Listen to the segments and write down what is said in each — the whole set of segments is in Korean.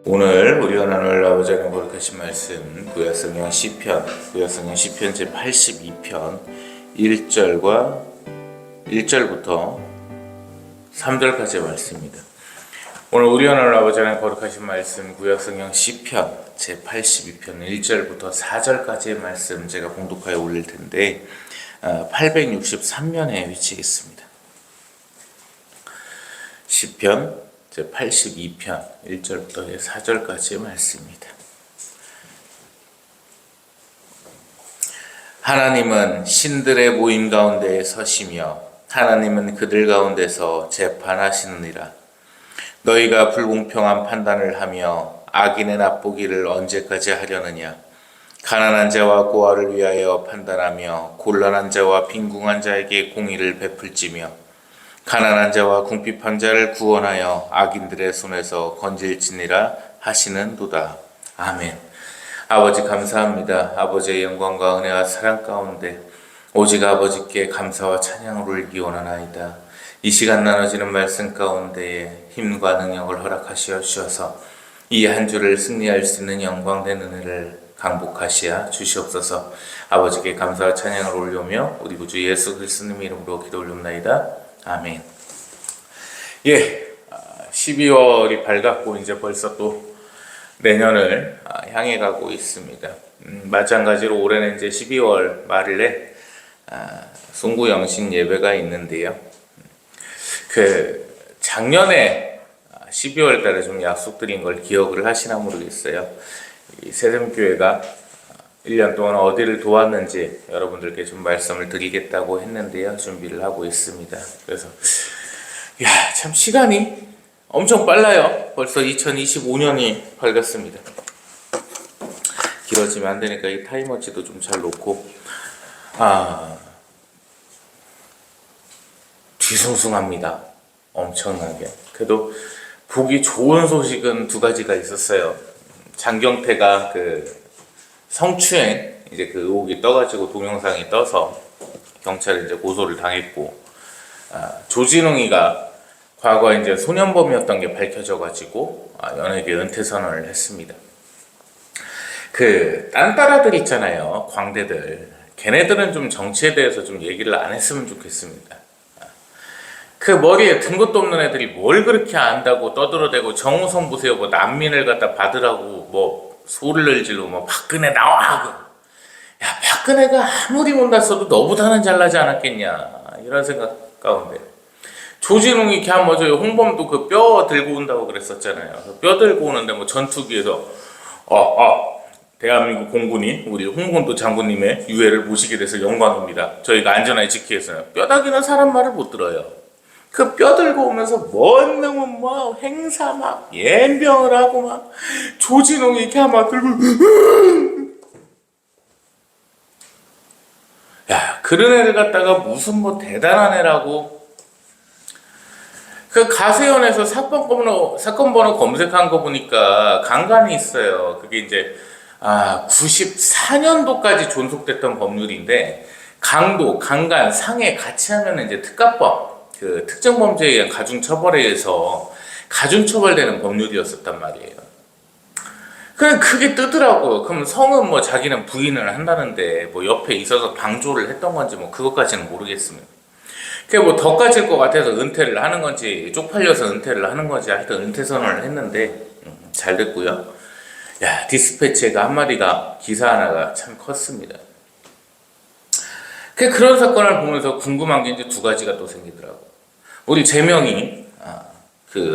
오늘 우리가 나눌 아버지 하나님 거룩하신 말씀 구약성경 시편 제 82편 1절부터 3절까지의 말씀입니다. 오늘 우리가 나눌 아버지 하나님 거룩하신 말씀 구약성경 시편 제 82편 1절부터 4절까지의 말씀 제가 봉독하여 올릴 텐데 863면에 위치했습니다. 시편 제 82편 1절부터 4절까지의 말씀입니다. 하나님은 신들의 모임 가운데 서시며 하나님은 그들 가운데서 재판하시느니라. 너희가 불공평한 판단을 하며 악인의 납보기를 언제까지 하려느냐. 가난한 자와 고아를 위하여 판단하며 곤란한 자와 빈궁한 자에게 공의를 베풀지며 가난한 자와 궁핍한 자를 구원하여 악인들의 손에서 건질지니라 하시는도다. 아멘. 아버지 감사합니다. 아버지의 영광과 은혜와 사랑 가운데 오직 아버지께 감사와 찬양을 올리기 원하나이다. 이 시간 나눠지는 말씀 가운데에 힘과 능력을 허락하시어 주셔서 이 한 주를 승리할 수 있는 영광된 은혜를 강복하시어 주시옵소서. 아버지께 감사와 찬양을 올려며 우리 구주 예수 그리스도님 이름으로 기도 올립나이다. 아멘. 12월이 밝았고 이제 벌써 또 내년을 향해 가고 있습니다. 마찬가지로 올해는 이제 12월 말일에 송구영신 예배가 있는데요. 작년에 12월 달에 좀 약속드린 걸 기억을 하시나 모르겠어요. 이 세샘교회가 1년 동안 어디를 도왔는지 여러분들께 좀 말씀을 드리겠다고 했는데요. 준비를 하고 있습니다. 그래서 참 시간이 엄청 빨라요. 벌써 2025년이 밝았습니다. 길어지면 안 되니까 이 타이머치도 좀 잘 놓고 뒤숭숭합니다. 엄청나게. 그래도 보기 좋은 소식은 두 가지가 있었어요. 장경태가 성추행 이제 그 의혹이 떠가지고 동영상이 떠서 경찰에 이제 고소를 당했고, 조진웅이가 과거에 이제 소년범이었던 게 밝혀져가지고 연예계 은퇴 선언을 했습니다. 딴따라들 있잖아요, 광대들. 걔네들은 좀 정치에 대해서 좀 얘기를 안 했으면 좋겠습니다. 머리에 든 것도 없는 애들이 뭘 그렇게 안다고 떠들어대고, 정우성 보세요, 뭐 난민을 갖다 받으라고 뭐 소리를 지르고 뭐 박근혜 나와 하고. 박근혜가 아무리 못났어도 너보다는 잘나지 않았겠냐, 이런 생각 가운데 조진웅이 그냥 홍범도 뼈 들고 온다고 그랬었잖아요. 뼈 들고 오는데 뭐 전투기에서 대한민국 공군이 우리 홍범도 장군님의 유해를 모시게 돼서 영광입니다. 저희가 안전하게 지키겠어요. 뼈다귀는 사람 말을 못 들어요. 뼈 들고 오면서 뭔 놈은 뭐 행사 막 연병을 하고 막 조진웅이 이렇게 막 들고 그런 애를 갖다가 무슨 뭐 대단한 애라고. 가세연에서 사건 번호 검색한 거 보니까 강간이 있어요. 그게 이제 94년도까지 존속됐던 법률인데, 강도, 강간, 상해 같이 하면 이제 특가법, 특정범죄에 의한 가중처벌에 의해서 가중처벌되는 법률이었었단 말이에요. 그게 뜨더라고요. 그럼 성은 뭐 자기는 부인을 한다는데 뭐 옆에 있어서 방조를 했던 건지 뭐 그것까지는 모르겠습니다. 그게 뭐 더 까질 것 같아서 은퇴를 하는 건지 쪽팔려서 은퇴를 하는 건지 하여튼 은퇴 선언을 했는데 잘 됐고요. 디스패치가 한마디가 기사 하나가 참 컸습니다. 그런 사건을 보면서 궁금한 게 이제 두 가지가 또 생기더라고요. 우리 재명이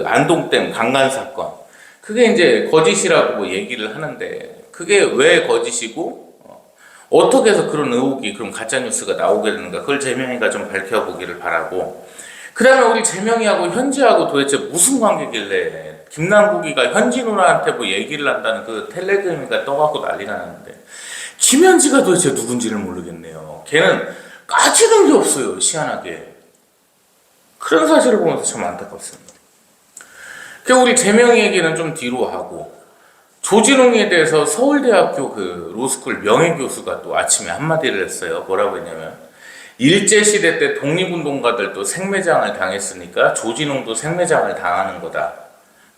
안동댐 강간 사건, 그게 이제 거짓이라고 뭐 얘기를 하는데, 그게 왜 거짓이고 어떻게 해서 그런 의혹이, 그런 가짜뉴스가 나오게 되는가, 그걸 재명이가 좀 밝혀보기를 바라고. 그 다음에 우리 재명이하고 현지하고 도대체 무슨 관계길래 김남국이가 현지 누나한테 뭐 얘기를 한다는 텔레그램이가 떠갖고 난리가 나는데, 김현지가 도대체 누군지를 모르겠네요. 걔는 까지는 게 없어요, 희한하게. 그런 사실을 보면서 참 안타깝습니다. 우리 재명이 얘기는 좀 뒤로 하고, 조진웅에 대해서 서울대학교 로스쿨 명예교수가 또 아침에 한마디를 했어요. 뭐라고 했냐면, 일제시대 때 독립운동가들도 생매장을 당했으니까 조진웅도 생매장을 당하는 거다.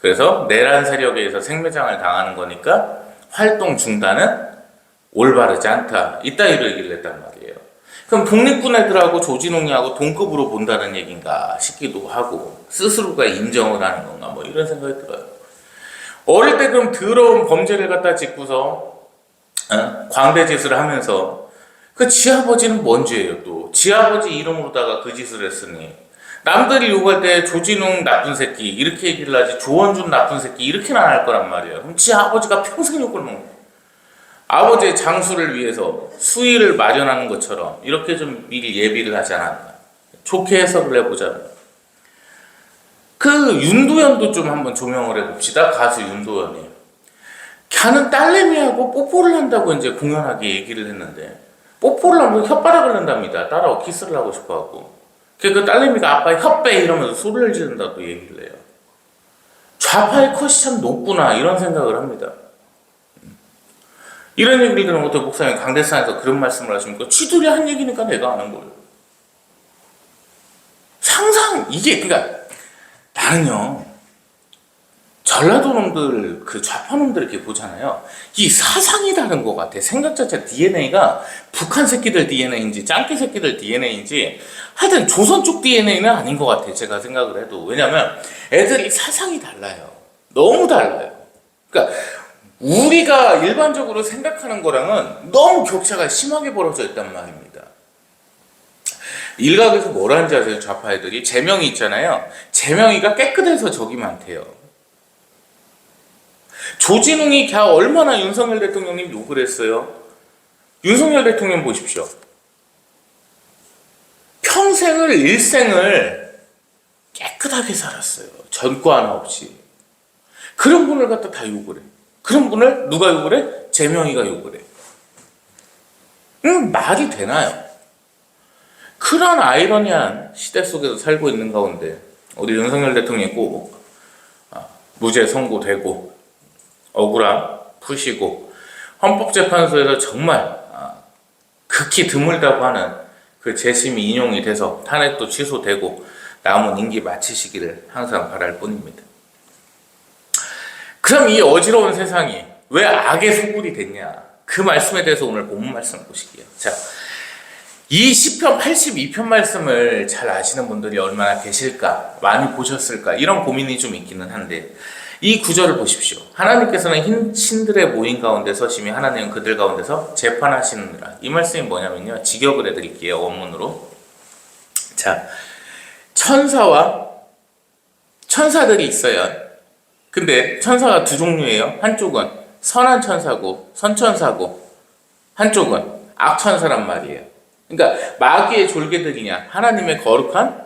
그래서 내란 세력에 의해서 생매장을 당하는 거니까 활동 중단은 올바르지 않다. 이따위로 얘기를 했단 말이에요. 그럼 독립군 애들하고 조진웅이하고 동급으로 본다는 얘기인가 싶기도 하고 스스로가 인정을 하는 건가 뭐 이런 생각이 들어요. 어릴 때 그럼 더러운 범죄를 갖다 짓고서 광대짓을 하면서 그 지아버지는 뭔 죄예요 또. 지아버지 이름으로다가 그 짓을 했으니 남들이 욕할 때 조진웅 나쁜 새끼 이렇게 얘기를 하지 조원준 나쁜 새끼 이렇게는 안 할 거란 말이에요. 그럼 지아버지가 평생 욕을 먹는 거예요. 아버지의 장수를 위해서 수의를 마련하는 것처럼 이렇게 좀 미리 예비를 하지 않았나. 좋게 해석을 해보자면 그 윤도현도 좀 한번 조명을 해봅시다. 가수 윤도현이 걔는 딸내미하고 뽀뽀를 한다고 이제 공연하게 얘기를 했는데 뽀뽀를 하면 혓바닥을 낸답니다. 딸하고 키스를 하고 싶어하고 그 딸내미가 아빠의 혓빼 이러면서 소리를 지른다고 얘기를 해요. 좌파의 컷이 참 높구나 이런 생각을 합니다. 이런 얘기를 들으면 어떻게 목사님 강대상에서 그런 말씀을 하십니까? 쥐들이 한 얘기니까 내가 아는 거예요. 상상 이게 그러니까 나는요 전라도 놈들 그 좌파 놈들 이렇게 보잖아요. 이 사상이 다른 것 같아. 생각 자체 DNA가 북한 새끼들 DNA인지 짱깨 새끼들 DNA인지 하여튼 조선 쪽 DNA는 아닌 것 같아. 제가 생각을 해도. 왜냐면 애들이 사상이 달라요. 너무 달라요. 그러니까 우리가 일반적으로 생각하는 거랑은 너무 격차가 심하게 벌어져 있단 말입니다. 일각에서 뭐라는지 아세요? 좌파 애들이 제명이 있잖아요. 제명이가 깨끗해서 적이 많대요. 조진웅이 걔 얼마나 윤석열 대통령님 욕을 했어요? 윤석열 대통령 보십시오. 평생을 일생을 깨끗하게 살았어요. 전과 하나 없이. 그런 분을 갖다 다 욕을 해. 그런 분을 누가 욕을 해? 제명이가 욕을 해. 말이 되나요? 그런 아이러니한 시대 속에서 살고 있는 가운데 우리 윤석열 대통령이 꼭 무죄 선고되고 억울함 푸시고 헌법재판소에서 정말 극히 드물다고 하는 그 재심이 인용이 돼서 탄핵도 취소되고 남은 임기 마치시기를 항상 바랄 뿐입니다. 그럼 이 어지러운 세상이 왜 악의 소굴이 됐냐? 그 말씀에 대해서 오늘 본문 말씀을 보시게요. 자, 이 시편 82편 말씀을 잘 아시는 분들이 얼마나 계실까? 많이 보셨을까? 이런 고민이 좀 있기는 한데 이 구절을 보십시오. 하나님께서는 흰 신들의 모임 가운데 서심이 하나님은 그들 가운데서 재판하시느니라. 이 말씀이 뭐냐면요. 직역을 해드릴게요. 원문으로. 자, 천사들이 있어요. 근데 천사가 두 종류예요. 한쪽은 선한 천사고 선천사고 한쪽은 악천사란 말이에요. 그러니까 마귀의 졸개들이냐 하나님의 거룩한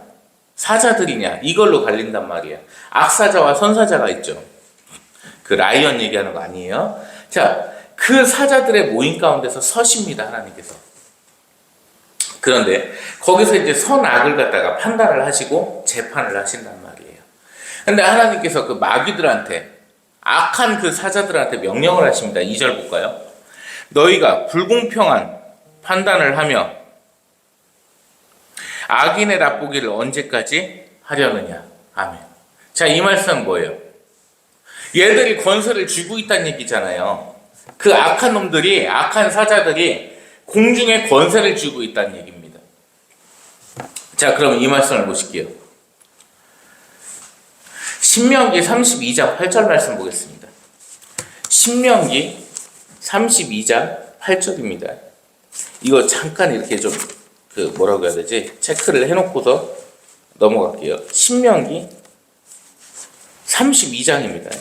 사자들이냐 이걸로 갈린단 말이에요. 악사자와 선사자가 있죠. 그 라이언 얘기하는 거 아니에요. 자, 그 사자들의 모임 가운데서 서십니다. 하나님께서. 그런데 거기서 이제 선악을 갖다가 판단을 하시고 재판을 하신단 말이에요. 근데 하나님께서 그 마귀들한테 악한 그 사자들한테 명령을 하십니다. 2절 볼까요? 너희가 불공평한 판단을 하며 악인의 납보기를 언제까지 하려느냐. 아멘. 자, 이 말씀은 뭐예요? 얘들이 권세를 쥐고 있다는 얘기잖아요. 그 악한 놈들이, 악한 사자들이 공중에 권세를 쥐고 있다는 얘기입니다. 자, 그럼 이 말씀을 보실게요. 신명기 32장 8절 말씀 보겠습니다. 신명기 32장 8절입니다. 이거 잠깐 이렇게 좀 뭐라고 해야 되지? 체크를 해놓고서 넘어갈게요. 신명기 32장입니다.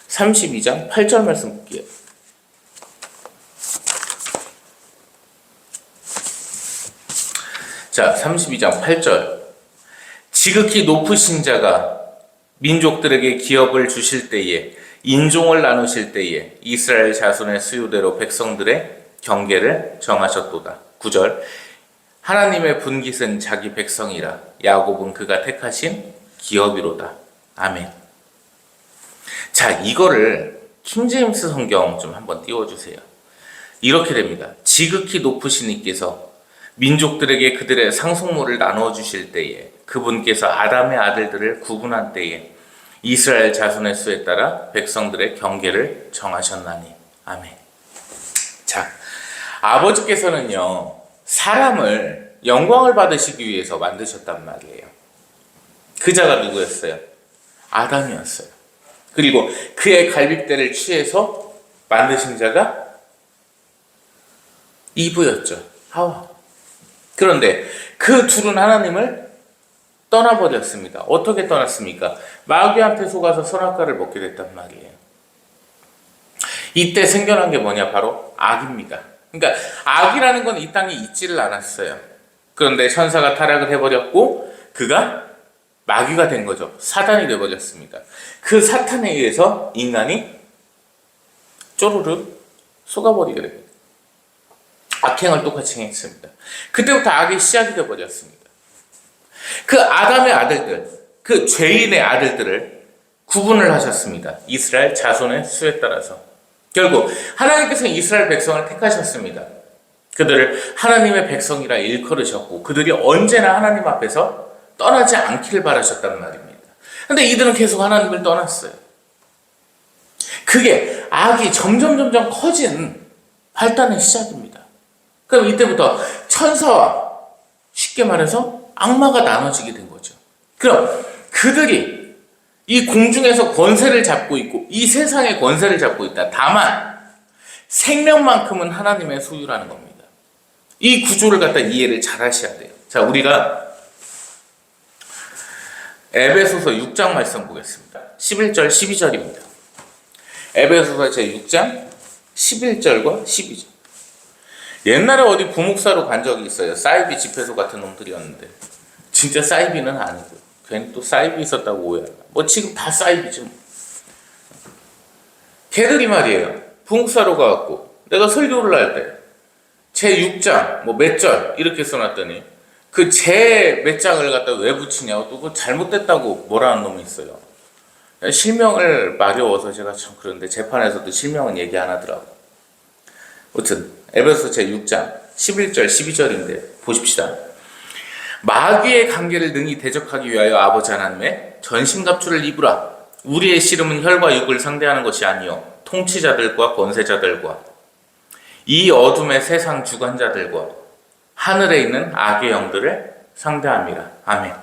32장 8절 말씀 볼게요. 자, 32장 8절. 지극히 높으신 자가 민족들에게 기업을 주실 때에 인종을 나누실 때에 이스라엘 자손의 수요대로 백성들의 경계를 정하셨도다. 9절. 하나님의 분깃은 자기 백성이라 야곱은 그가 택하신 기업이로다. 아멘. 자, 이거를 킹제임스 성경 좀 한번 띄워주세요. 이렇게 됩니다. 지극히 높으신 이께서 민족들에게 그들의 상속물을 나누어 주실 때에 그분께서 아담의 아들들을 구분한 때에 이스라엘 자손의 수에 따라 백성들의 경계를 정하셨나니. 아멘. 자, 아버지께서는요, 사람을 영광을 받으시기 위해서 만드셨단 말이에요. 그 자가 누구였어요? 아담이었어요. 그리고 그의 갈빗대를 취해서 만드신 자가 이브였죠. 하와. 그런데 그 둘은 하나님을 떠나버렸습니다. 어떻게 떠났습니까? 마귀한테 속아서 선악과를 먹게 됐단 말이에요. 이때 생겨난 게 뭐냐? 바로 악입니다. 그러니까 악이라는 건 이 땅에 있지를 않았어요. 그런데 천사가 타락을 해버렸고 그가 마귀가 된 거죠. 사단이 되어버렸습니다. 그 사탄에 의해서 인간이 쪼르르 속아버리게 됩니다. 악행을 똑같이 행했습니다. 그때부터 악의 시작이 되어버렸습니다. 그 아담의 아들들, 그 죄인의 아들들을 구분을 하셨습니다. 이스라엘 자손의 수에 따라서. 결국 하나님께서는 이스라엘 백성을 택하셨습니다. 그들을 하나님의 백성이라 일컬으셨고 그들이 언제나 하나님 앞에서 떠나지 않기를 바라셨단 말입니다. 그런데 이들은 계속 하나님을 떠났어요. 그게 악이 점점 커진 발단의 시작입니다. 그럼 이때부터 천사와 쉽게 말해서 악마가 나눠지게 된 거죠. 그럼 그들이 이 공중에서 권세를 잡고 있고 이 세상의 권세를 잡고 있다. 다만 생명만큼은 하나님의 소유라는 겁니다. 이 구조를 갖다 이해를 잘 하셔야 돼요. 자, 우리가 에베소서 6장 말씀 보겠습니다. 11절 12절입니다. 에베소서 제6장 11절과 12절. 옛날에 어디 부목사로 간 적이 있어요. 사이비 집회소 같은 놈들이었는데 진짜 사이비는 아니고 괜히 또 사이비 있었다고 오해하나. 뭐 지금 다 사이비죠. 걔들이 말이에요. 부목사로 가갖고 내가 설교를 할 때 제6장 뭐 몇 절 이렇게 써놨더니 그 제 몇 장을 갖다 왜 붙이냐고 또 그거 잘못됐다고 뭐라는 놈이 있어요. 실명을 마려워서 제가 참 그런데 재판에서도 실명은 얘기 안 하더라고. 아무튼 에베소 제6장 11절 12절인데 보십시다. 마귀의 관계를 능히 대적하기 위하여 아버지 하나님의 전신갑주를 입으라. 우리의 씨름은 혈과 육을 상대하는 것이 아니요 통치자들과 권세자들과 이 어둠의 세상 주관자들과 하늘에 있는 악의 영들을 상대함이라. 아멘.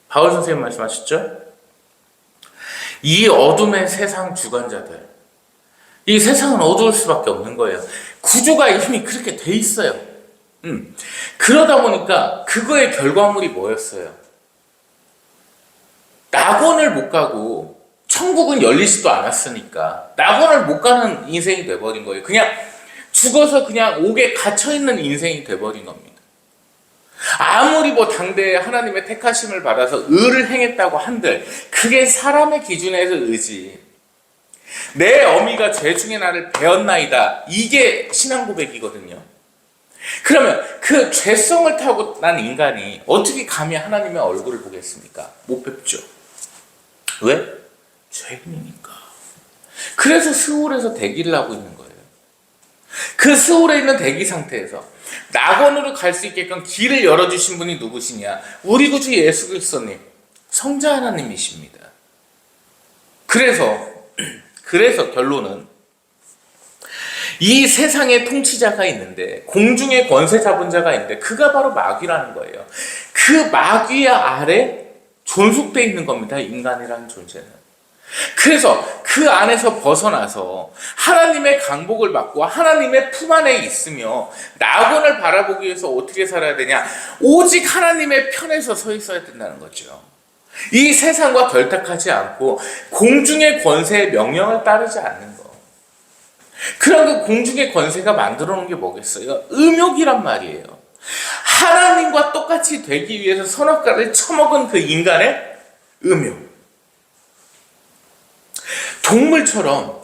바울 선생님 말씀하셨죠? 이 어둠의 세상 주관자들. 이 세상은 어두울 수밖에 없는 거예요. 구조가 이미 그렇게 돼 있어요. 그러다 보니까 그거의 결과물이 뭐였어요? 낙원을 못 가고 천국은 열리지도 않았으니까 낙원을 못 가는 인생이 돼버린 거예요. 그냥 죽어서 그냥 옥에 갇혀있는 인생이 돼버린 겁니다. 아무리 뭐 당대에 하나님의 택하심을 받아서 의를 행했다고 한들 그게 사람의 기준에서 의지. 내 어미가 죄 중에 나를 배었나이다. 이게 신앙 고백이거든요. 그러면 그 죄성을 타고 난 인간이 어떻게 감히 하나님의 얼굴을 보겠습니까? 못 뵙죠. 왜? 죄인이니까. 그래서 스올에서 대기를 하고 있는 거예요. 그 스올에 있는 대기 상태에서 낙원으로 갈 수 있게끔 길을 열어주신 분이 누구시냐? 우리 구주 예수 그리스도님, 성자 하나님이십니다. 그래서 결론은 이 세상에 통치자가 있는데 공중에 권세 잡은 자가 있는데 그가 바로 마귀라는 거예요. 그 마귀 아래 존속되어 있는 겁니다. 인간이라는 존재는. 그래서 그 안에서 벗어나서 하나님의 강복을 받고 하나님의 품 안에 있으며 낙원을 바라보기 위해서 어떻게 살아야 되냐? 오직 하나님의 편에서 서 있어야 된다는 거죠. 이 세상과 결탁하지 않고 공중의 권세의 명령을 따르지 않는 거. 그런 그 공중의 권세가 만들어 놓은 게 뭐겠어요? 음욕이란 말이에요. 하나님과 똑같이 되기 위해서 선악과를 처먹은 그 인간의 음욕. 동물처럼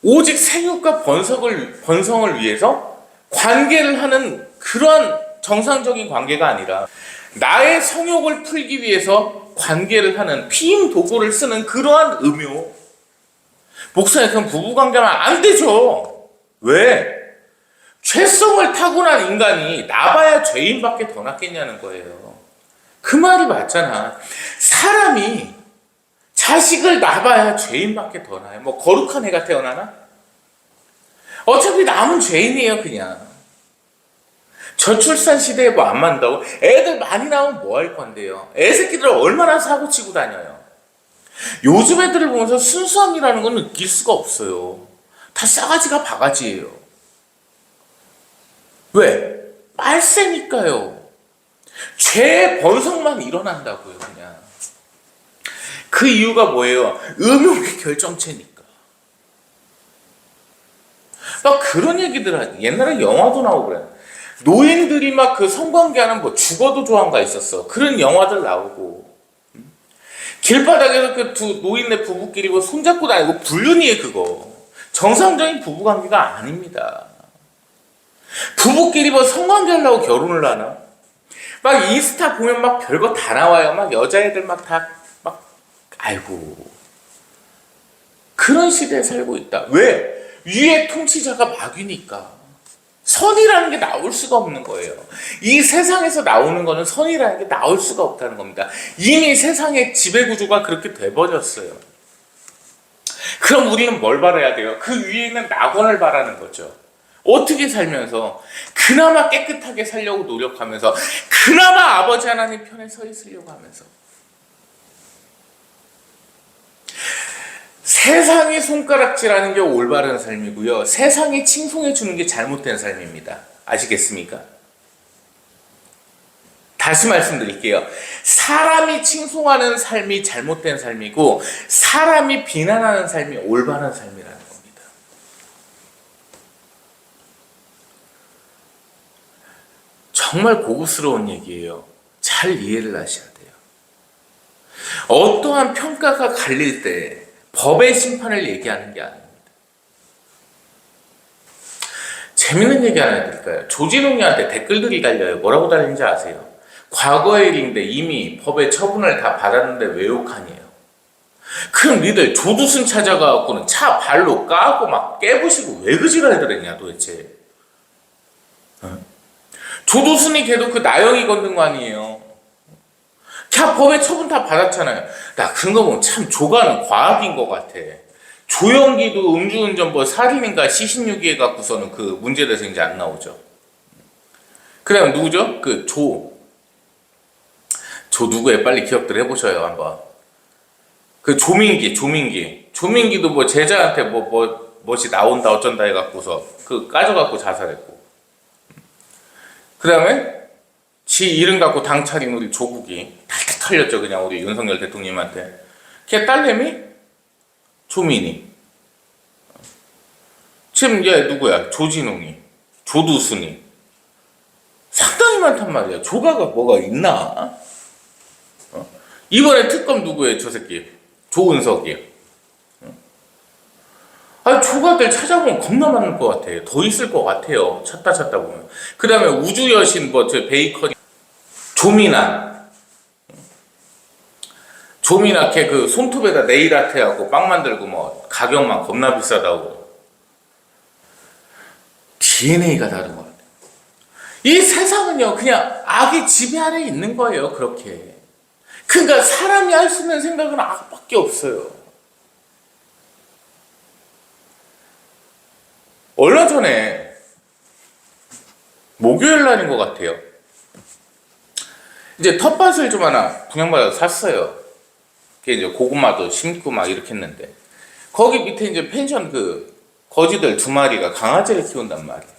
오직 생육과 번성을 위해서 관계를 하는 그러한 정상적인 관계가 아니라 나의 성욕을 풀기 위해서 관계를 하는 피임 도구를 쓰는 그러한 음욕. 목사님, 그럼 부부관계는 안 되죠. 왜? 죄성을 타고난 인간이 나봐야 죄인밖에 더 낫겠냐는 거예요. 그 말이 맞잖아. 사람이 자식을 낳아야 죄인밖에 더 나요. 뭐 거룩한 애가 태어나나? 어차피 남은 죄인이에요 그냥. 저출산 시대에 뭐 안 만다고? 애들 많이 나오면 뭐 할 건데요? 애새끼들 얼마나 사고치고 다녀요. 요즘 애들을 보면서 순수함이라는 건 느낄 수가 없어요. 다 싸가지가 바가지예요. 왜? 말세니까요. 죄의 번성만 일어난다고요 그냥. 그 이유가 뭐예요? 음욕의 결정체니까. 막 그런 얘기들 하지. 옛날에 영화도 나오고 그래. 노인들이 막 그 성관계하는 뭐 죽어도 좋아한가 있었어. 그런 영화들 나오고. 길바닥에서 그 두 노인네 부부끼리 뭐 손잡고 다니고 불륜이에요 그거. 정상적인 부부관계가 아닙니다. 부부끼리 뭐 성관계하려고 결혼을 하나? 막 인스타 보면 막 별거 다 나와요. 막 여자애들 막 다 막 아이고 그런 시대에 살고 있다. 왜? 위에 통치자가 마귀니까. 선이라는 게 나올 수가 없는 거예요. 이 세상에서 나오는 거는 선이라는 게 나올 수가 없다는 겁니다. 이미 세상의 지배구조가 그렇게 돼버렸어요. 그럼 우리는 뭘 바라야 돼요? 그 위에 있는 낙원을 바라는 거죠. 어떻게 살면서 그나마 깨끗하게 살려고 노력하면서 그나마 아버지 하나님 편에 서 있으려고 하면서 세상이 손가락질하는 게 올바른 삶이고요. 세상이 칭송해 주는 게 잘못된 삶입니다. 아시겠습니까? 다시 말씀드릴게요. 사람이 칭송하는 삶이 잘못된 삶이고 사람이 비난하는 삶이 올바른 삶이라는 겁니다. 정말 고급스러운 얘기예요. 잘 이해를 하셔야 돼요. 어떠한 평가가 갈릴 때 법의 심판을 얘기하는 게 아닙니다. 재밌는 얘기 하나 해드릴까요? 조진웅이한테 댓글들이 달려요. 뭐라고 달리는지 아세요? 과거의 일인데 이미 법의 처분을 다 받았는데 왜 욕하니에요? 그럼 니들 조두순 찾아가갖고는 차 발로 까고 막 깨부시고 왜 그 지랄들 했냐 도대체. 조두순이 걔도 그 나영이 건든 거 아니에요. 자, 법의 처분 다 받았잖아요. 나 그런 거 보면 참 조가는 과학인 것 같아. 조영기도 음주운전 뭐 살인인가 시신유기해 갖고서는 그 문제돼서 이제 안 나오죠. 그 다음 누구죠? 그 조 누구예요? 빨리 기억들 해보셔요 한번. 그 조민기도 뭐 제자한테 뭐지 나온다 어쩐다 해갖고서 그 까져갖고 자살했고. 그 다음에 지 이름 갖고 당 차린 우리 조국이 탈탈 털렸죠 그냥 우리 윤석열 대통령님한테. 걔 딸내미 조민희. 지금 얘 누구야? 조진웅이, 조두순이 상당히 많단 말이야. 조가가 뭐가 있나? 이번에 특검 누구예요? 저 새끼 조은석이에요. 아니 조가들 찾아보면 겁나 많을 것 같아요. 더 있을 것 같아요. 찾다 보면. 그 다음에 우주여신 뭐 저 베이커리 조미나 걔 그 손톱에다 네일아트 하고 빵 만들고 뭐 가격만 겁나 비싸다고. DNA가 다른 것 같아요. 이 세상은요 그냥 악의 지배 아래 있는 거예요. 그렇게. 그러니까 사람이 할 수 있는 생각은 악밖에 없어요. 얼마 전에 목요일 날인 것 같아요. 이제 텃밭을 좀 하나 분양받아서 샀어요. 그게 이제 고구마도 심고 막 이렇게 했는데 거기 밑에 이제 펜션 그 거지들 2마리가 강아지를 키운단 말이에요.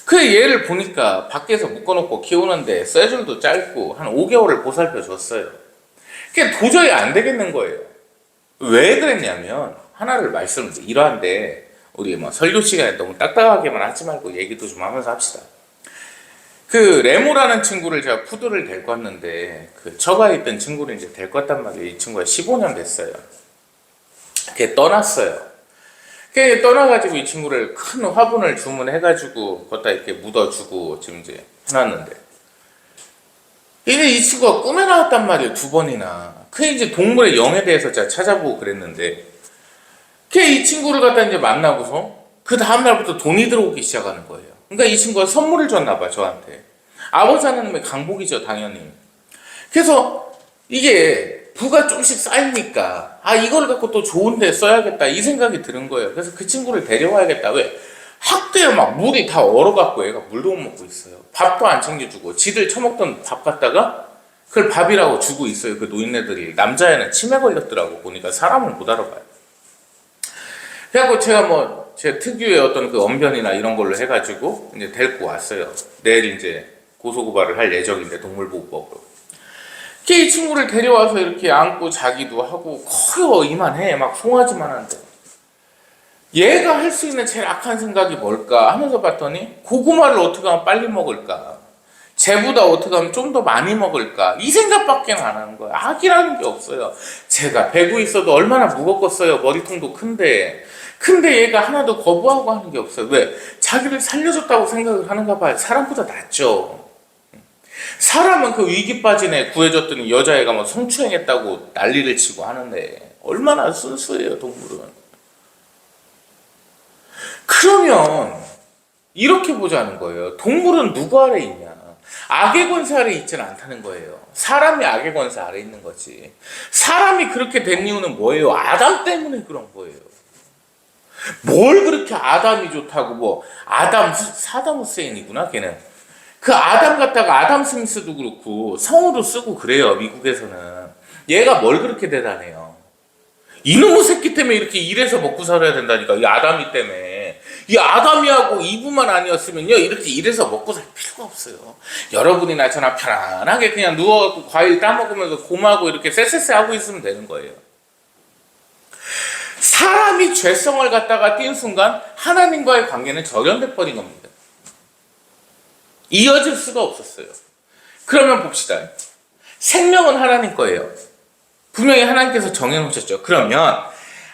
그 얘를 보니까 밖에서 묶어놓고 키우는데 쇠줄도 짧고 한 5개월을 보살펴 줬어요. 그게 도저히 안 되겠는 거예요. 왜 그랬냐면 하나를 말씀드리면 이러한데 우리 뭐 설교 시간에 너무 딱딱하게만 하지 말고 얘기도 좀 하면서 합시다. 그 레모라는 친구를 제가 푸드를 데리고 왔는데 그 처가에 있던 친구를 이제 데리고 왔단 말이에요. 이 친구가 15년 됐어요. 걔 떠났어요. 걔 떠나가지고 이 친구를 큰 화분을 주문해가지고 거기다 이렇게 묻어주고 지금 이제 해놨는데 이게 이 친구가 꿈에 나왔단 말이에요. 2번이나. 그 이제 동물의 영에 대해서 제가 찾아보고 그랬는데 걔 이 친구를 갖다 이제 만나고서 그 다음날부터 돈이 들어오기 시작하는 거예요. 그러니까 이 친구가 선물을 줬나 봐 저한테. 아버지 하나님의 강복이죠 당연히. 그래서 이게 부가 좀씩 쌓이니까 이걸 갖고 또 좋은 데 써야겠다 이 생각이 드는 거예요. 그래서 그 친구를 데려와야겠다. 왜? 학교에 막 물이 다 얼어갖고 애가 물도 못 먹고 있어요. 밥도 안 챙겨주고 지들 처먹던 밥 갖다가 그걸 밥이라고 주고 있어요. 그 노인네들이. 남자애는 치매 걸렸더라고. 보니까 사람을 못 알아봐요. 그래갖고 제가 제 특유의 어떤 그 언변이나 이런 걸로 해가지고 이제 데리고 왔어요. 내일 이제 고소고발을 할 예정인데 동물보호법으로. 이 친구를 데려와서 이렇게 안고 자기도 하고 커요. 이만해. 막 송아지만 한데. 얘가 할 수 있는 제일 악한 생각이 뭘까 하면서 봤더니 고구마를 어떻게 하면 빨리 먹을까? 쟤보다 어떻게 하면 좀 더 많이 먹을까? 이 생각밖에 안 하는 거예요. 악이라는 게 없어요. 제가 배고 있어도 얼마나 무겁겠어요. 머리통도 큰데. 근데 얘가 하나도 거부하고 하는 게 없어요. 왜? 자기를 살려줬다고 생각을 하는가 봐요. 사람보다 낫죠. 사람은 그 위기 빠진 애 구해줬더니 여자애가 성추행했다고 난리를 치고 하는데 얼마나 순수해요, 동물은. 그러면 이렇게 보자는 거예요. 동물은 누구 아래 있냐? 악의 권세 아래 있지는 않다는 거예요. 사람이 악의 권세 아래 있는 거지. 사람이 그렇게 된 이유는 뭐예요? 아담 때문에 그런 거예요. 뭘 그렇게 아담이 좋다고 사담 후세인이구나 걔는. 그 아담 갖다가 아담 스미스도 그렇고 성우도 쓰고 그래요. 미국에서는. 얘가 뭘 그렇게 대단해요. 이놈의 새끼 때문에 이렇게 일해서 먹고 살아야 된다니까. 이 아담이 때문에. 이 아담이하고 이브만 아니었으면요 이렇게 일해서 먹고 살 필요가 없어요. 여러분이나 저나 편안하게 그냥 누워갖고 과일 따먹으면서 곰하고 이렇게 쎄쎄쎄 하고 있으면 되는 거예요. 사람이 죄성을 갖다가 띈 순간 하나님과의 관계는 절연돼 버린 겁니다. 이어질 수가 없었어요. 그러면 봅시다. 생명은 하나님 거예요. 분명히 하나님께서 정해놓으셨죠. 그러면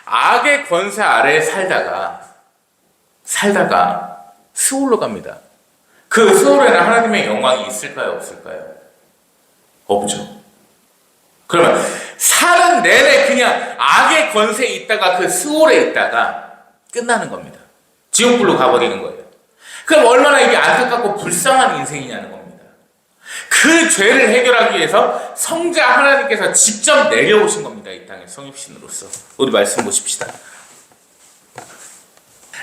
악의 권세 아래에 살다가 스올로 갑니다. 그 스올에는 하나님의 영광이 있을까요? 없을까요? 없죠. 그러면 사는 내내 그냥 악의 권세에 있다가 그 스올에 있다가 끝나는 겁니다. 지옥불로 가버리는 거예요. 그럼 얼마나 이게 안타깝고 불쌍한 인생이냐는 겁니다. 그 죄를 해결하기 위해서 성자 하나님께서 직접 내려오신 겁니다. 이 땅에 성육신으로서. 우리 말씀 보십시다.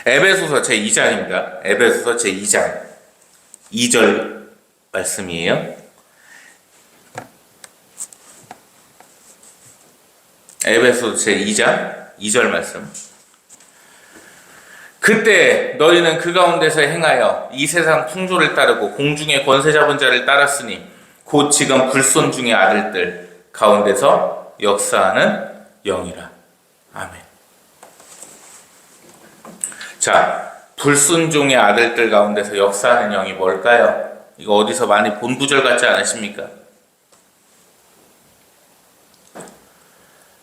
에베소서 제2장입니다. 에베소서 제2장 2절 말씀이에요. 에베소서 제2장 2절 말씀. 그때 너희는 그 가운데서 행하여 이 세상 풍조를 따르고 공중의 권세 잡은 자를 따랐으니 곧 지금 불순종의 아들들 가운데서 역사하는 영이라. 아멘. 자, 불순종의 아들들 가운데서 역사하는 영이 뭘까요? 이거 어디서 많이 본 구절 같지 않으십니까?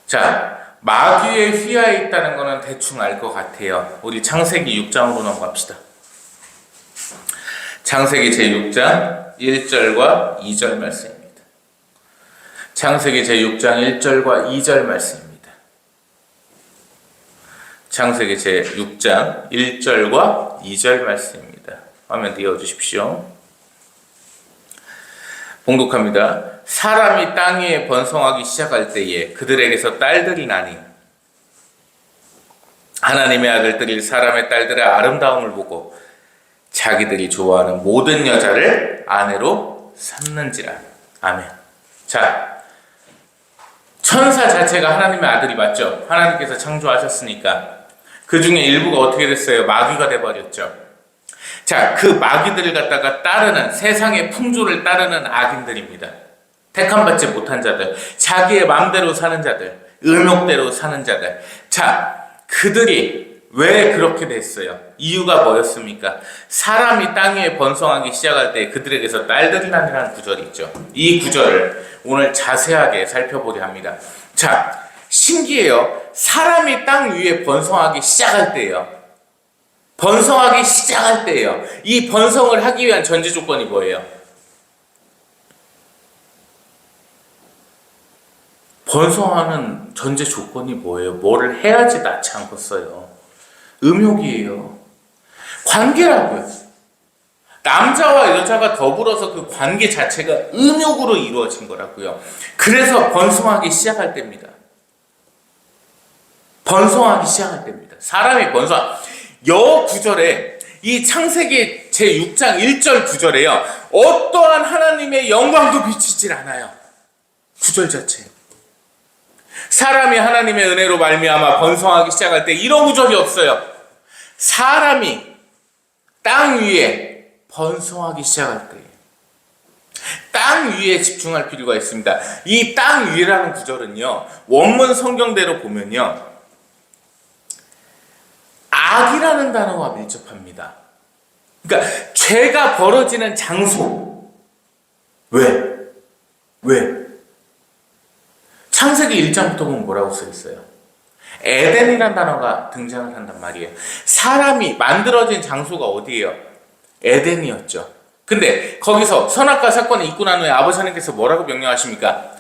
자, 마귀의 휘하에 있다는 것은 대충 알 것 같아요. 우리 창세기 6장으로 넘어갑시다. 창세기 제6장 1절과 2절 말씀입니다. 창세기 제6장 1절과 2절 말씀입니다. 창세기 제6장 1절과 2절 말씀입니다. 화면 띄워주십시오. 봉독합니다. 사람이 땅 위에 번성하기 시작할 때에 그들에게서 딸들이 나니 하나님의 아들들이 사람의 딸들의 아름다움을 보고 자기들이 좋아하는 모든 여자를 아내로 삼는지라. 아멘. 자, 천사 자체가 하나님의 아들이 맞죠? 하나님께서 창조하셨으니까 그 중에 일부가 어떻게 됐어요? 마귀가 돼버렸죠. 자, 그 마귀들을 갖다가 따르는, 세상의 풍조를 따르는 악인들입니다. 택함받지 못한 자들, 자기의 마음대로 사는 자들, 음욕대로 사는 자들. 자, 그들이 왜 그렇게 됐어요? 이유가 뭐였습니까? 사람이 땅 위에 번성하기 시작할 때 그들에게서 딸들이 나니라는 구절이 있죠. 이 구절을 오늘 자세하게 살펴보려 합니다. 자, 신기해요. 사람이 땅 위에 번성하기 시작할 때예요. 번성하기 시작할 때예요. 이 번성을 하기 위한 전제 조건이 뭐예요? 번성하는 전제 조건이 뭐예요? 뭐를 해야지 낳지 않겠어요? 음욕이에요. 관계라고요. 남자와 여자가 더불어서 그 관계 자체가 음욕으로 이루어진 거라고요. 그래서 번성하기 시작할 때입니다. 번성하기 시작할 때입니다. 사람이 여 구절에 이 창세기 제6장 1절 9절에요. 어떠한 하나님의 영광도 비치질 않아요. 구절 자체. 사람이 하나님의 은혜로 말미암아 번성하기 시작할 때 이런 구절이 없어요. 사람이 땅 위에 번성하기 시작할 때 땅 위에 집중할 필요가 있습니다. 이 땅 위라는 구절은요, 원문 성경대로 보면요, 악이라는 단어와 밀접합니다. 그러니까 죄가 벌어지는 장소. 왜? 창세기 1장부터 보면 뭐라고 써 있어요? 에덴이라는 단어가 등장을 한단 말이에요. 사람이 만들어진 장소가 어디예요? 에덴이었죠. 근데 거기서 선악과 사건이 있고 난 후에 아버지 하나님께서 뭐라고 명령하십니까?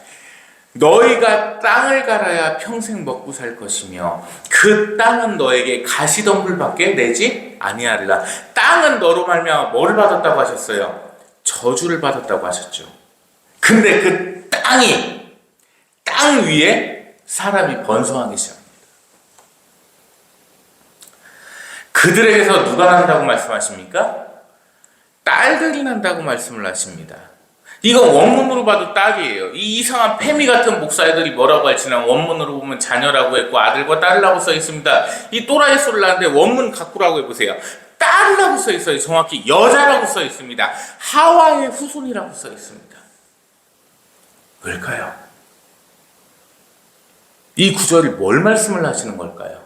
너희가 땅을 갈아야 평생 먹고 살 것이며 그 땅은 너에게 가시덤불밖에 내지 아니하리라. 땅은 너로 말미암아 뭐를 받았다고 하셨어요? 저주를 받았다고 하셨죠. 근데 그 땅 위에 사람이 번성하기 시작합니다. 그들에게서 누가 난다고 말씀하십니까? 딸들이 난다고 말씀을 하십니다. 이건 원문으로 봐도 딸이에요. 이 이상한 페미 같은 목사애들이 뭐라고 할지는 원문으로 보면 자녀라고 했고 아들과 딸이라고 써 있습니다. 이 또라이 소리를 하는데 원문 갖고라고 해보세요. 딸이라고 써 있어요. 정확히 여자라고 써 있습니다. 하와의 후손이라고 써 있습니다. 왜일까요? 이 구절이 뭘 말씀을 하시는 걸까요?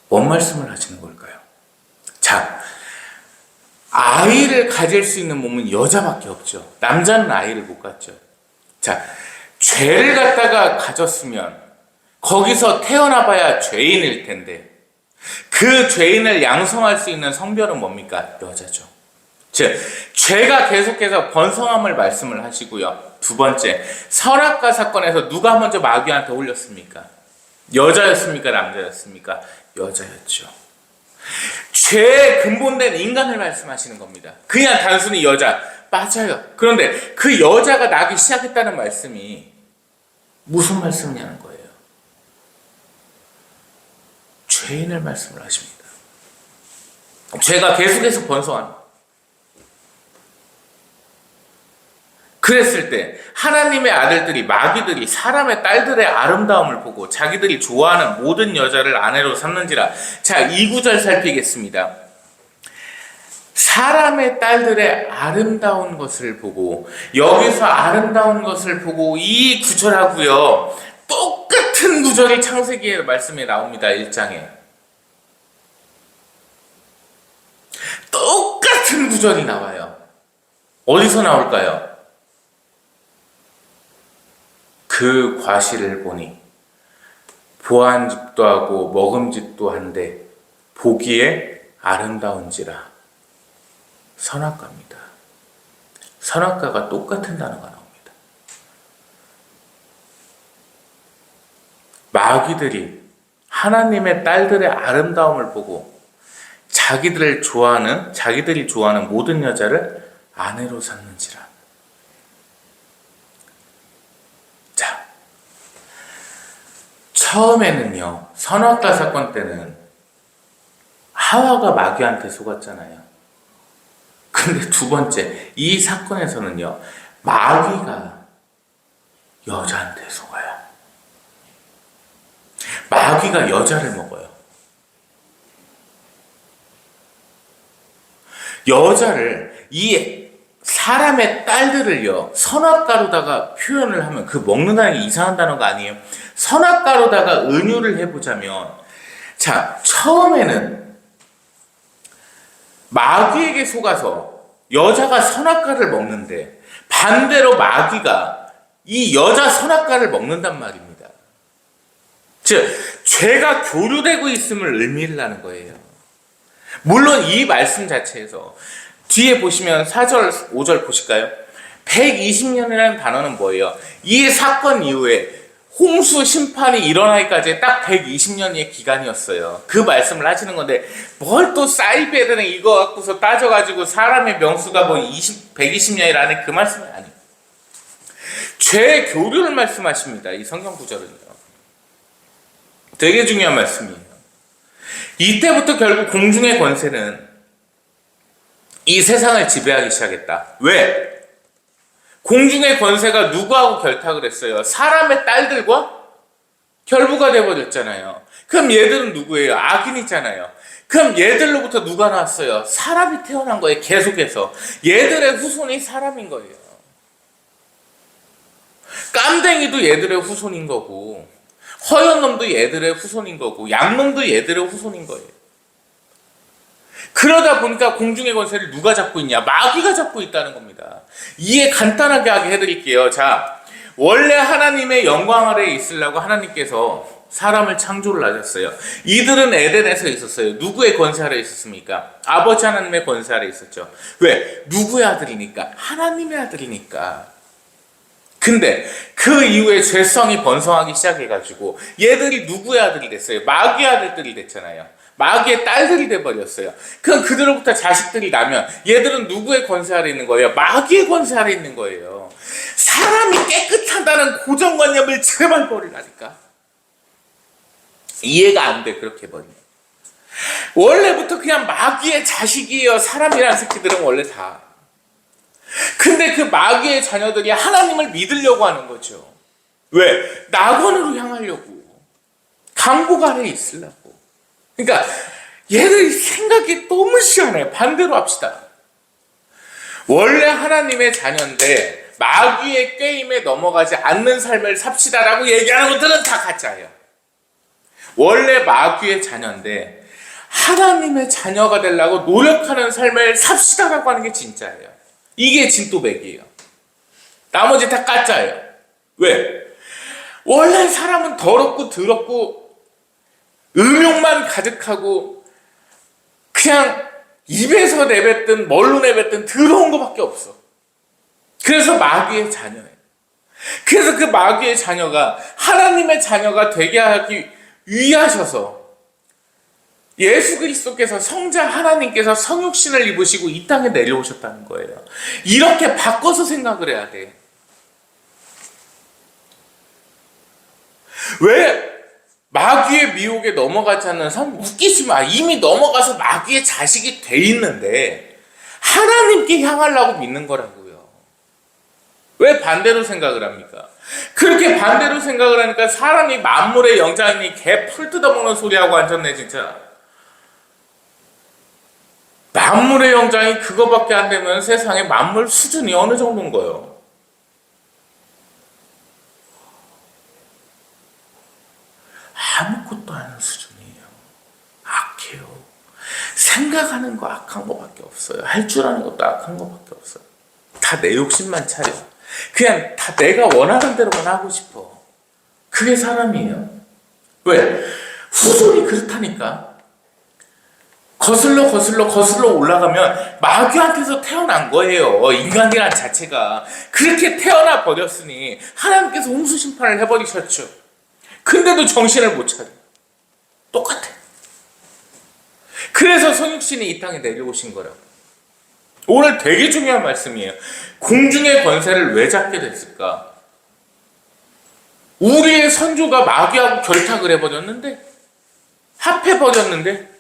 뭔 말씀을 하시는 걸까요? 자, 아이를 가질 수 있는 몸은 여자밖에 없죠. 남자는 아이를 못 갖죠. 자, 죄를 갖다가 가졌으면 거기서 태어나봐야 죄인일 텐데 그 죄인을 양성할 수 있는 성별은 뭡니까? 여자죠. 즉, 죄가 계속해서 번성함을 말씀을 하시고요. 두 번째, 선악과 사건에서 누가 먼저 마귀한테 올렸습니까? 여자였습니까? 남자였습니까? 여자였죠. 죄의 근본된 인간을 말씀하시는 겁니다. 그냥 단순히 여자, 맞아요. 그런데 그 여자가 나기 시작했다는 말씀이 무슨 말씀이냐는 거예요. 죄인을 말씀을 하십니다. 죄가 계속해서 번성합니다. 그랬을 때 하나님의 아들들이, 마귀들이 사람의 딸들의 아름다움을 보고 자기들이 좋아하는 모든 여자를 아내로 삼는지라. 자, 이 구절 살피겠습니다. 사람의 딸들의 아름다운 것을 보고, 여기서 아름다운 것을 보고, 이 구절하고요 똑같은 구절이 창세기의 말씀에 나옵니다. 1장에 똑같은 구절이 나와요. 어디서 나올까요? 그 과실을 보니 보안집도 하고 먹음직도 한데 보기에 아름다운지라. 선악과입니다. 선악과가 똑같은 단어가 나옵니다. 마귀들이 하나님의 딸들의 아름다움을 보고 자기들이 좋아하는 모든 여자를 아내로 삼는지라. 자, 처음에는요, 선악과 사건 때는 하와가 마귀한테 속았잖아요. 근데 두 번째, 이 사건에서는요, 마귀가 여자한테 속아요. 마귀가 여자를 먹어요. 여자를, 이 사람의 딸들을요, 선악과로다가 표현을 하면, 그 먹는다는 게 이상한 단어가 아니에요. 선악과로다가 은유를 해보자면, 자, 처음에는 마귀에게 속아서 여자가 선악과를 먹는데 반대로 마귀가 이 여자 선악과를 먹는단 말입니다. 즉, 죄가 교류되고 있음을 의미를 하는 거예요. 물론 이 말씀 자체에서 뒤에 보시면 4절, 5절 보실까요? 120년이라는 단어는 뭐예요? 이 사건 이후에 홍수 심판이 일어나기까지 딱 120년의 기간이었어요. 그 말씀을 하시는 건데 뭘 또 사이베르는 이거 갖고서 따져가지고 사람의 명수가 뭐 120년이라는 그 말씀이 아니에요. 죄의 교류를 말씀하십니다. 이 성경 구절은요. 되게 중요한 말씀이에요. 이때부터 결국 공중의 권세는 이 세상을 지배하기 시작했다. 왜? 공중의 권세가 누구하고 결탁을 했어요? 사람의 딸들과 결부가 돼버렸잖아요. 그럼 얘들은 누구예요? 악인이잖아요. 그럼 얘들로부터 누가 나왔어요? 사람이 태어난 거예요. 계속해서. 얘들의 후손이 사람인 거예요. 깜댕이도 얘들의 후손인 거고, 허연놈도 얘들의 후손인 거고, 양놈도 얘들의 후손인 거예요. 그러다 보니까 공중의 권세를 누가 잡고 있냐? 마귀가 잡고 있다는 겁니다. 이해 간단하게 하게 해드릴게요. 자, 원래 하나님의 영광 아래에 있으려고 하나님께서 사람을 창조를 하셨어요. 이들은 에덴에서 있었어요. 누구의 권세 아래에 있었습니까? 아버지 하나님의 권세 아래에 있었죠. 왜? 누구의 아들이니까? 하나님의 아들이니까. 근데 그 이후에 죄성이 번성하기 시작해가지고 얘들이 누구의 아들이 됐어요? 마귀의 아들들이 됐잖아요. 마귀의 딸들이 돼버렸어요. 그럼 그들로부터 자식들이 나면 얘들은 누구의 권세 아래 있는 거예요? 마귀의 권세 아래 있는 거예요. 사람이 깨끗하다는 고정관념을 제발 버리라니까. 이해가 안 돼, 그렇게 버리면. 원래부터 그냥 마귀의 자식이에요. 사람이라는 새끼들은 원래 다. 근데 그 마귀의 자녀들이 하나님을 믿으려고 하는 거죠. 왜? 낙원으로 향하려고. 강복 아래에 있으려고. 그러니까 얘들 생각이 너무 희한해요. 반대로 합시다. 원래 하나님의 자녀인데 마귀의 게임에 넘어가지 않는 삶을 삽시다라고 얘기하는 것들은 다 가짜예요. 원래 마귀의 자녀인데 하나님의 자녀가 되려고 노력하는 삶을 삽시다라고 하는 게 진짜예요. 이게 진또백이에요. 나머지 다 가짜예요. 왜? 원래 사람은 더럽고 더럽고 음욕만 가득하고 그냥 입에서 내뱉든 뭘로 내뱉든 더러운 것밖에 없어. 그래서 마귀의 자녀예요. 그래서 그 마귀의 자녀가 하나님의 자녀가 되게 하기 위하셔서 예수 그리스도께서 성자 하나님께서 성육신을 입으시고 이 땅에 내려오셨다는 거예요. 이렇게 바꿔서 생각을 해야 돼. 왜? 마귀의 미혹에 넘어가지 않는 삶, 웃기지 마. 이미 넘어가서 마귀의 자식이 돼 있는데 하나님께 향하려고 믿는 거라고요. 왜 반대로 생각을 합니까? 그렇게 반대로 생각을 하니까 사람이 만물의 영장이니 개 풀 뜯어먹는 소리하고 앉았네 진짜. 만물의 영장이 그거밖에 안 되면 세상에 만물 수준이 어느 정도인 거예요? 아무것도 아닌 수준이에요. 악해요. 생각하는 거 악한 거밖에 없어요. 할 줄 아는 것도 악한 거밖에 없어요. 다 내 욕심만 차려. 그냥 다 내가 원하는 대로만 하고 싶어. 그게 사람이에요. 왜? 후손이 그렇다니까. 거슬러 올라가면 마귀한테서 태어난 거예요. 인간이란 자체가. 그렇게 태어나 버렸으니 하나님께서 홍수 심판을 해버리셨죠. 근데도 정신을 못 차려. 똑같아. 그래서 성육신이 이 땅에 내려오신 거라고. 오늘 되게 중요한 말씀이에요. 공중의 권세를 왜 잡게 됐을까? 우리의 선조가 마귀하고 결탁을 해버렸는데, 합해버렸는데,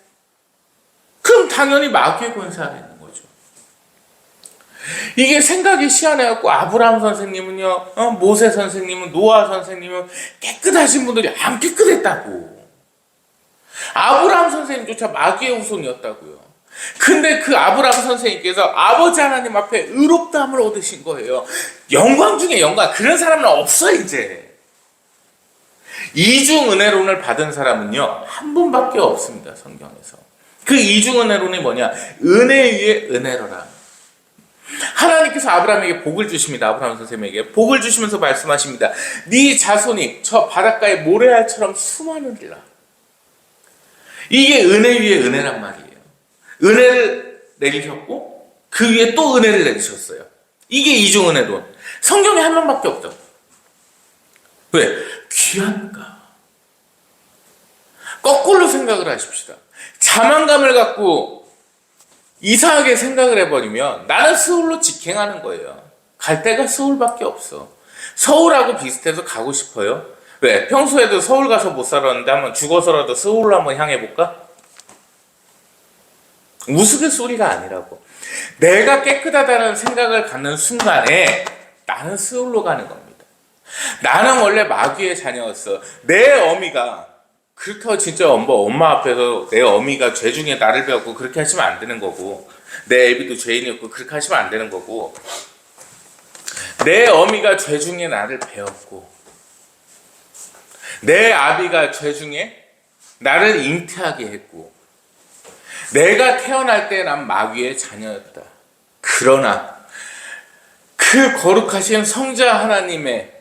그럼 당연히 마귀의 권세 안에 있는 거죠. 이게 생각이 희한해갖고 아브라함 선생님은요, 모세 선생님은, 노아 선생님은 깨끗하신 분들이 안 깨끗했다고. 아브라함 선생님조차 마귀의 후손이었다고요. 근데 그 아브라함 선생님께서 아버지 하나님 앞에 의롭다함을 얻으신 거예요. 영광 중에 영광. 그런 사람은 없어 이제. 이중 은혜론을 받은 사람은요 한 분밖에 없습니다. 성경에서. 그 이중 은혜론이 뭐냐? 은혜 위에 은혜로라. 하나님께서 아브라함에게 복을 주십니다. 아브라함 선생님에게 복을 주시면서 말씀하십니다. 네 자손이 저 바닷가의 모래알처럼 수많으리라. 이게 은혜 위에 은혜란 말이에요. 은혜를 내리셨고 그 위에 또 은혜를 내리셨어요. 이게 이중 은혜론. 성경에 한 명밖에 없죠. 왜? 귀한가? 거꾸로 생각을 하십시다. 자만감을 갖고 이상하게 생각을 해버리면 나는 서울로 직행하는 거예요. 갈 데가 서울밖에 없어. 서울하고 비슷해서 가고 싶어요. 왜? 평소에도 서울 가서 못 살았는데 한번 죽어서라도 서울로 한번 향해 볼까? 우스갯소리가 아니라고. 내가 깨끗하다는 생각을 갖는 순간에 나는 서울로 가는 겁니다. 나는 원래 마귀의 자녀였어. 내 어미가 그렇다고 진짜 엄마 앞에서 내 어미가 죄 중에 나를 배웠고 그렇게 하시면 안 되는 거고, 내 애비도 죄인이었고 그렇게 하시면 안 되는 거고, 내 어미가 죄 중에 나를 배웠고 내 아비가 죄 중에 나를 잉태하게 했고 내가 태어날 때 난 마귀의 자녀였다. 그러나 그 거룩하신 성자 하나님의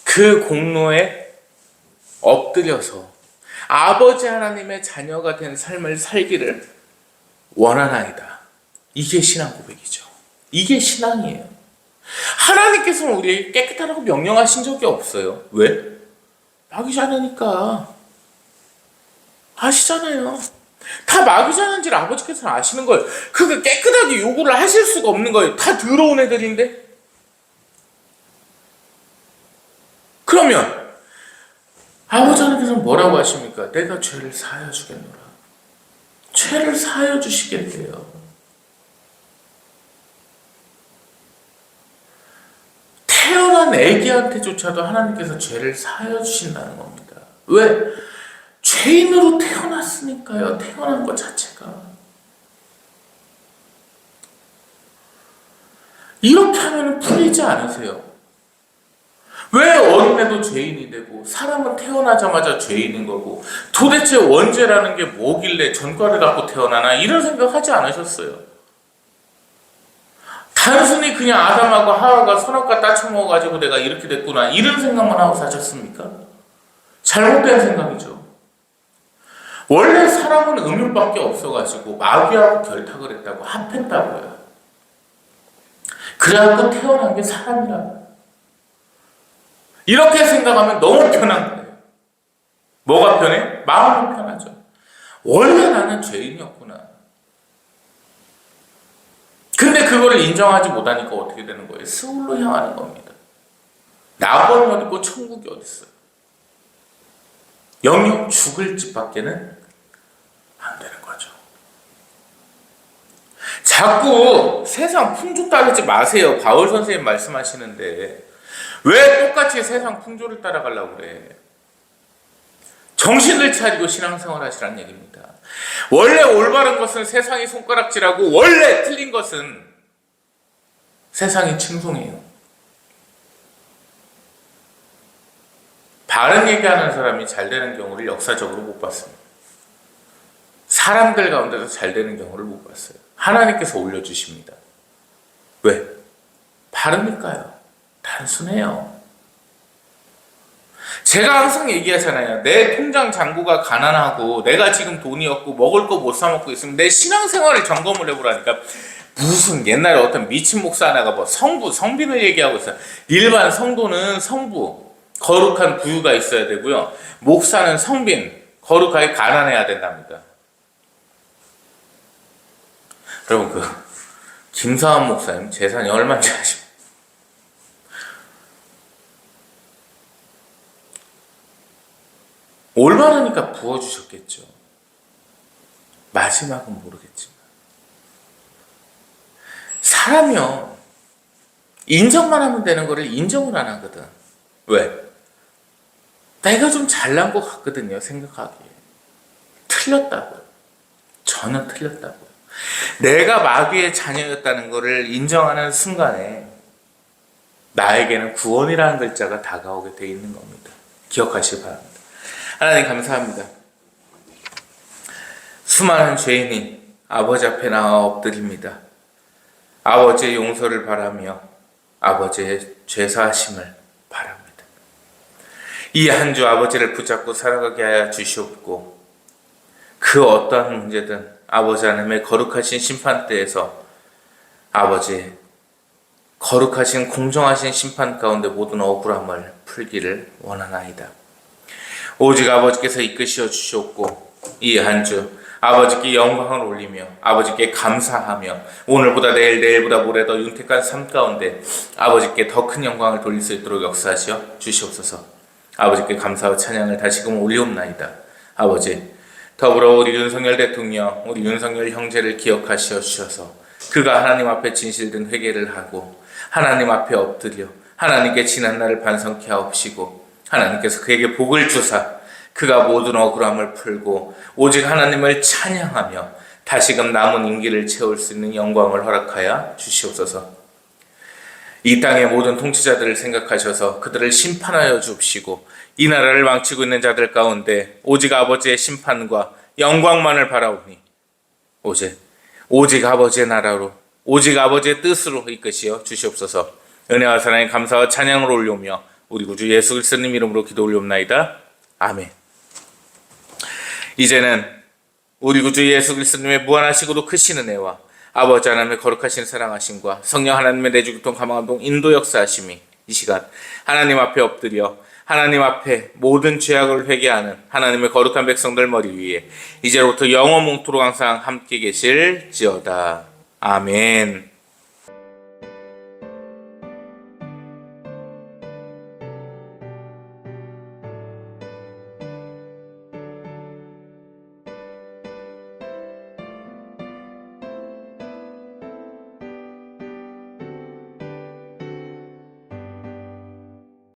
그 공로에 엎드려서 아버지 하나님의 자녀가 된 삶을 살기를 원하나이다. 이게 신앙 고백이죠. 이게 신앙이에요. 하나님께서는 우리에게 깨끗하라고 명령하신 적이 없어요. 왜? 마귀 자녀니까. 아시잖아요. 다 마귀 자녀인지를 아버지께서는 아시는 거예요. 그게 깨끗하게 요구를 하실 수가 없는 거예요. 다 더러운 애들인데. 그러면 아버지 하나님께서는 뭐라고 하십니까? 내가 죄를 사하여 주겠노라. 죄를 사하여 주시겠대요. 태어난 애기한테조차도 하나님께서 죄를 사하여 주신다는 겁니다. 왜? 죄인으로 태어났으니까요. 태어난 것 자체가. 이렇게 하면 풀리지 않으세요? 왜 어린애도 죄인이 되고 사람은 태어나자마자 죄인인 거고 도대체 원죄라는 게 뭐길래 전과를 갖고 태어나나 이런 생각 하지 않으셨어요? 단순히 그냥 아담하고 하와가 선악과 따쳐먹어가지고 내가 이렇게 됐구나 이런 생각만 하고 사셨습니까? 잘못된 생각이죠. 원래 사람은 음욕밖에 없어가지고 마귀하고 결탁을 했다고 합했다고요. 그래갖고 태어난 게 사람이라. 이렇게 생각하면 너무 편한 거예요. 뭐가 편해? 마음이 편하죠. 원래 나는 죄인이었구나. 근데 그거를 인정하지 못하니까 어떻게 되는 거예요? 스울로 향하는 겁니다. 낙원이 어디 있고 천국이 어디 있어요? 영영 죽을 집밖에는 안 되는 거죠. 자꾸 세상 풍조 따르지 마세요. 바울 선생님 말씀하시는데 왜 똑같이 세상 풍조를 따라가려고 그래? 정신을 차리고 신앙생활 하시라는 얘기입니다. 원래 올바른 것은 세상이 손가락질하고 원래 틀린 것은 세상이 칭송해요. 바른 얘기하는 사람이 잘 되는 경우를 역사적으로 못 봤습니다. 사람들 가운데서 잘 되는 경우를 못 봤어요. 하나님께서 올려주십니다. 왜? 바르니까요. 단순해요. 제가 항상 얘기하잖아요. 내 통장 잔고가 가난하고 내가 지금 돈이 없고 먹을 거 못 사 먹고 있으면 내 신앙생활을 점검을 해보라니까 무슨 옛날에 어떤 미친 목사 하나가 뭐 성빈을 얘기하고 있어요. 일반 성도는 성부, 거룩한 부유가 있어야 되고요. 목사는 성빈, 거룩하게 가난해야 된답니다. 여러분 김사환 목사님 재산이 얼마인지 아십니까? 올바르니까 부어주셨겠죠. 마지막은 모르겠지만 사람이요 인정만 하면 되는 거를 인정을 안 하거든. 왜? 내가 좀 잘난 것 같거든요. 생각하기에 틀렸다고요. 저는 틀렸다고요. 내가 마귀의 자녀였다는 것을 인정하는 순간에 나에게는 구원이라는 글자가 다가오게 돼 있는 겁니다. 기억하시기 바랍니다. 하나님 감사합니다. 수많은 죄인이 아버지 앞에 나와 엎드립니다. 아버지의 용서를 바라며 아버지의 죄사하심을 바랍니다. 이 한 주 아버지를 붙잡고 살아가게 하여 주시옵고 그 어떠한 문제든 아버지 하나님의 거룩하신 심판대에서 아버지의 거룩하신 공정하신 심판 가운데 모든 억울함을 풀기를 원하나이다. 오직 아버지께서 이끄시어 주셨고 이 한 주 아버지께 영광을 올리며 아버지께 감사하며 오늘보다 내일, 내일보다 모레 더 윤택한 삶 가운데 아버지께 더 큰 영광을 돌릴 수 있도록 역사하시어 주시옵소서. 아버지께 감사와 찬양을 다시금 올리옵나이다. 아버지, 더불어 우리 윤석열 대통령, 우리 윤석열 형제를 기억하시어 주셔서 그가 하나님 앞에 진실된 회개를 하고 하나님 앞에 엎드려 하나님께 지난 날을 반성케 하옵시고 하나님께서 그에게 복을 주사 그가 모든 억울함을 풀고 오직 하나님을 찬양하며 다시금 남은 임기를 채울 수 있는 영광을 허락하여 주시옵소서. 이 땅의 모든 통치자들을 생각하셔서 그들을 심판하여 주옵시고 이 나라를 망치고 있는 자들 가운데 오직 아버지의 심판과 영광만을 바라오니 오직 아버지의 나라로 오직 아버지의 뜻으로 이끄시어 주시옵소서. 은혜와 사랑에 감사와 찬양을 올려오며 우리 구주 예수 그리스도님 이름으로 기도 올려옵나이다. 아멘. 이제는 우리 구주 예수 그리스도님의 무한하시고도 크신 은혜와 아버지 하나님의 거룩하신 사랑하심과 성령 하나님의 내주 교통 감화감동 인도 역사하심이 이 시간 하나님 앞에 엎드려 하나님 앞에 모든 죄악을 회개하는 하나님의 거룩한 백성들 머리 위에 이제로부터 영원 몽토록 항상 함께 계실지어다. 아멘.